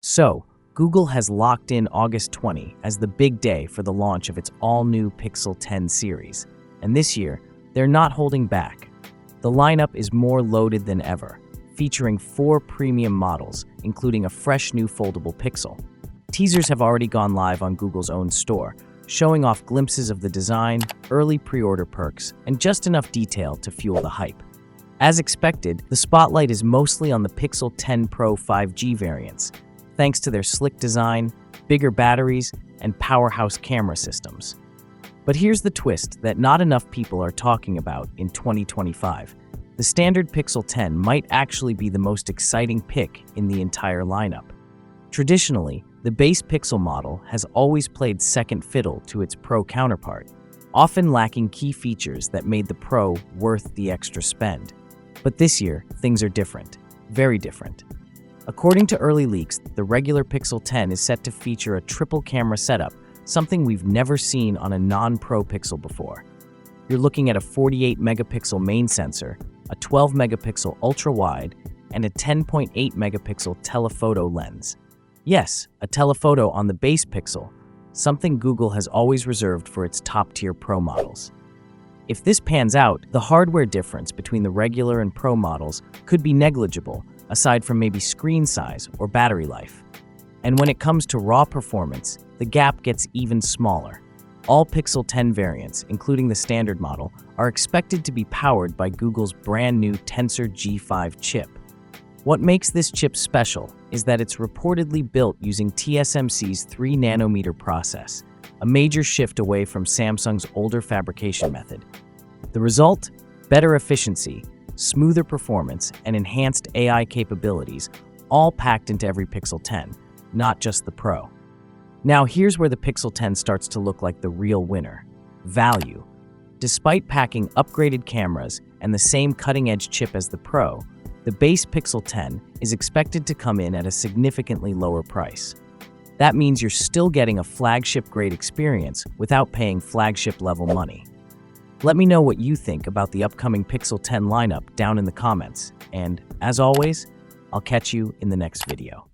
So, Google has locked in August 20 as the big day for the launch of its all-new Pixel 10 series. And this year, they're not holding back. The lineup is more loaded than ever, featuring 4 premium models, including a fresh new foldable Pixel. Teasers have already gone live on Google's own store, showing off glimpses of the design, early pre-order perks, and just enough detail to fuel the hype. As expected, the spotlight is mostly on the Pixel 10 Pro 5G variants, thanks to their slick design, bigger batteries, and powerhouse camera systems. But here's the twist that not enough people are talking about in 2025. The standard Pixel 10 might actually be the most exciting pick in the entire lineup. Traditionally, the base Pixel model has always played second fiddle to its Pro counterpart, often lacking key features that made the Pro worth the extra spend. But this year, things are different, very different. According to early leaks, the regular Pixel 10 is set to feature a triple camera setup, something we've never seen on a non-Pro Pixel before. You're looking at a 48-megapixel main sensor, a 12-megapixel ultra-wide, and a 10.8-megapixel telephoto lens. Yes, a telephoto on the base Pixel, something Google has always reserved for its top-tier Pro models. If this pans out, the hardware difference between the regular and Pro models could be negligible, aside from maybe screen size or battery life. And when it comes to raw performance, the gap gets even smaller. All Pixel 10 variants, including the standard model, are expected to be powered by Google's brand new Tensor G5 chip. What makes this chip special is that it's reportedly built using TSMC's 3-nanometer process, a major shift away from Samsung's older fabrication method. The result? Better efficiency, smoother performance, and enhanced AI capabilities, all packed into every Pixel 10, not just the Pro. Now here's where the Pixel 10 starts to look like the real winner: value. Despite packing upgraded cameras and the same cutting-edge chip as the Pro, the base Pixel 10 is expected to come in at a significantly lower price. That means you're still getting a flagship-grade experience without paying flagship-level money. Let me know what you think about the upcoming Pixel 10 lineup down in the comments, and as always, I'll catch you in the next video.